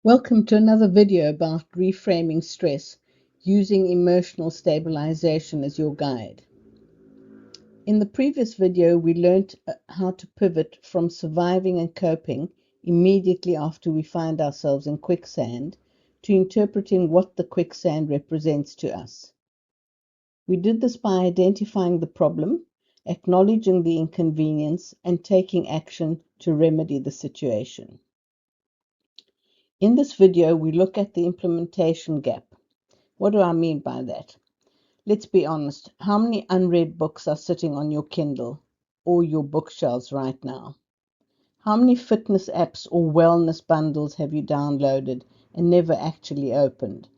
Welcome to another video about reframing stress using emotional stabilization as your guide. In the previous video, we learned how to pivot from surviving and coping immediately after we find ourselves in quicksand to interpreting what the quicksand represents to us. We did this by identifying the problem, acknowledging the inconvenience, and taking action to remedy the situation. In this video, we look at the implementation gap. What do I mean by that? Let's be honest. How many unread books are sitting on your Kindle or your bookshelves right now? How many fitness apps or wellness bundles have you downloaded and never actually opened?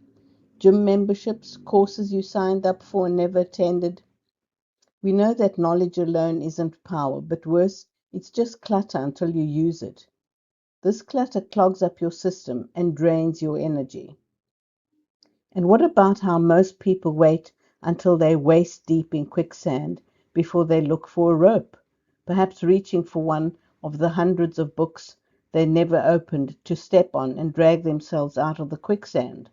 Gym memberships, courses you signed up for and never attended? We know that knowledge alone isn't power, but worse, it's just clutter until you use it. This clutter clogs up your system and drains your energy. And what about how most people wait until they're waist deep in quicksand before they look for a rope, perhaps reaching for one of the hundreds of books they never opened to step on and drag themselves out of the quicksand,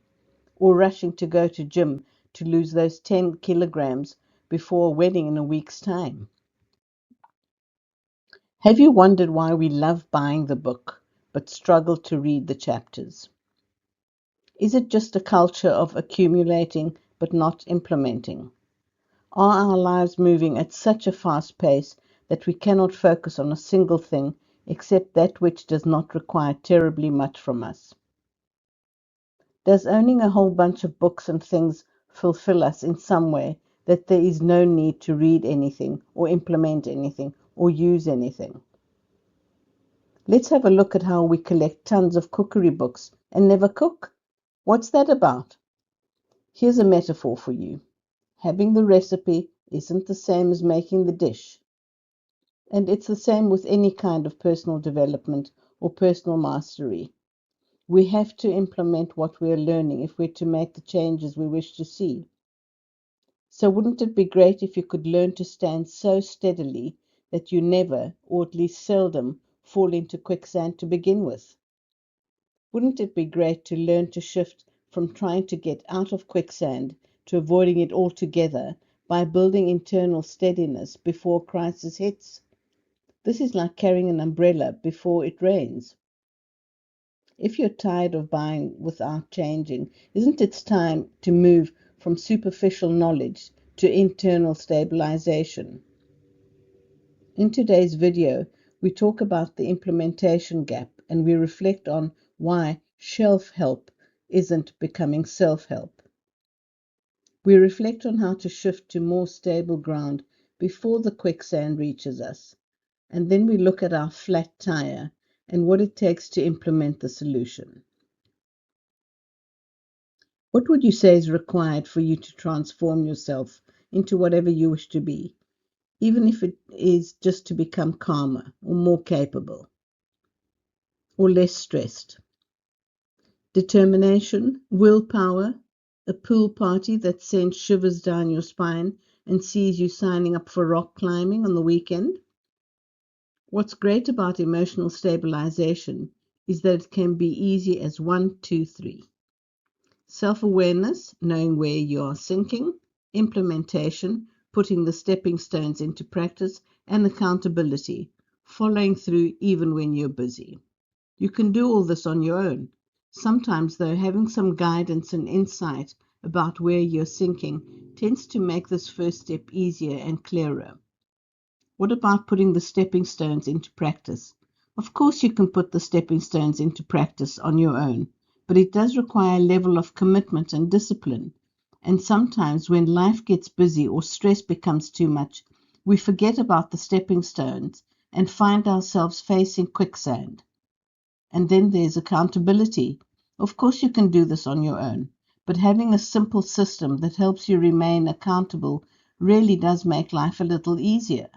or rushing to go to gym to lose those 10 kilograms before a wedding in a week's time? Have you wondered why we love buying the book but struggle to read the chapters? Is it just a culture of accumulating but not implementing? Are our lives moving at such a fast pace that we cannot focus on a single thing except that which does not require terribly much from us? Does owning a whole bunch of books and things fulfill us in some way that there is no need to read anything or implement anything or use anything? Let's have a look at how we collect tons of cookery books and never cook. What's that about? Here's a metaphor for you. Having the recipe isn't the same as making the dish. And it's the same with any kind of personal development or personal mastery. We have to implement what we are learning if we're to make the changes we wish to see. So wouldn't it be great if you could learn to stand so steadily that you never, or at least seldom, fall into quicksand to begin with? Wouldn't it be great to learn to shift from trying to get out of quicksand to avoiding it altogether by building internal steadiness before crisis hits? This is like carrying an umbrella before it rains. If you're tired of buying without changing, isn't it time to move from superficial knowledge to internal stabilization? In today's video, we talk about the implementation gap and we reflect on why shelf help isn't becoming self-help. We reflect on how to shift to more stable ground before the quicksand reaches us. And then we look at our flat tire and what it takes to implement the solution. What would you say is required for you to transform yourself into whatever you wish to be, even if it is just to become calmer or more capable or less stressed? Determination, willpower, a pool party that sends shivers down your spine and sees you signing up for rock climbing on the weekend? What's great about emotional stabilization is that it can be easy as 1, 2, 3. Self-awareness, knowing where you are sinking, implementation, putting the stepping stones into practice, and accountability, following through even when you're busy. You can do all this on your own. Sometimes, though, having some guidance and insight about where you're sinking tends to make this first step easier and clearer. What about putting the stepping stones into practice? Of course, you can put the stepping stones into practice on your own, but it does require a level of commitment and discipline. And sometimes when life gets busy or stress becomes too much, we forget about the stepping stones and find ourselves facing quicksand. And then there's accountability. Of course, you can do this on your own, but having a simple system that helps you remain accountable really does make life a little easier.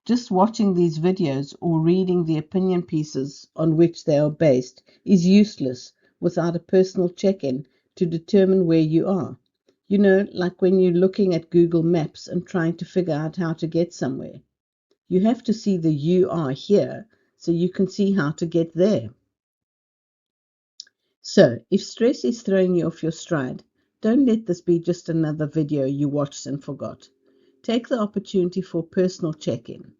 Just watching these videos or reading the opinion pieces on which they are based is useless without a personal check-in to determine where you are. You know, like when you're looking at Google Maps and trying to figure out how to get somewhere. You have to see the "you are here" so you can see how to get there. So, if stress is throwing you off your stride, don't let this be just another video you watched and forgot. Take the opportunity for personal check-in.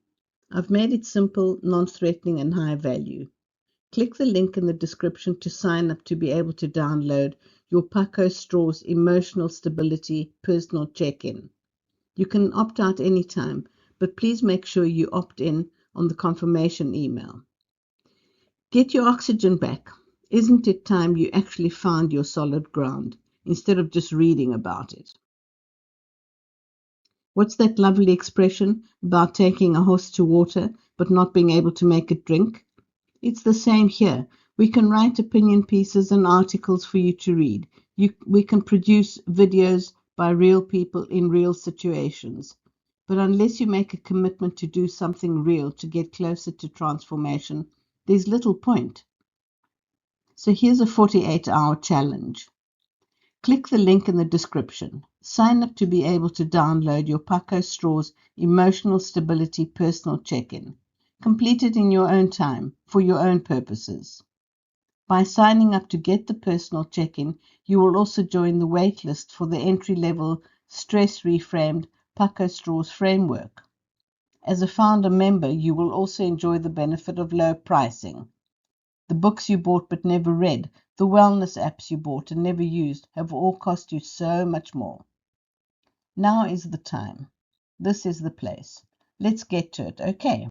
I've made it simple, non-threatening, and high value. Click the link in the description to sign up to be able to download your Paco Straws Emotional Stability Personal Check-in. You can opt out anytime, but please make sure you opt in on the confirmation email. Get your oxygen back. Isn't it time you actually found your solid ground instead of just reading about it? What's that lovely expression about taking a horse to water but not being able to make it drink? It's the same here. We can write opinion pieces and articles for you to read. We can produce videos by real people in real situations. But unless you make a commitment to do something real to get closer to transformation, there's little point. So here's a 48-hour challenge. Click the link in the description. Sign up to be able to download your Paco Straws Emotional Stability Personal Check-in. Complete it in your own time, for your own purposes. By signing up to get the personal check-in, you will also join the waitlist for the entry-level Stress Reframed Paco Straws framework. As a founder member, you will also enjoy the benefit of low pricing. The books you bought but never read, the wellness apps you bought and never used have all cost you so much more. Now is the time. This is the place. Let's get to it, okay?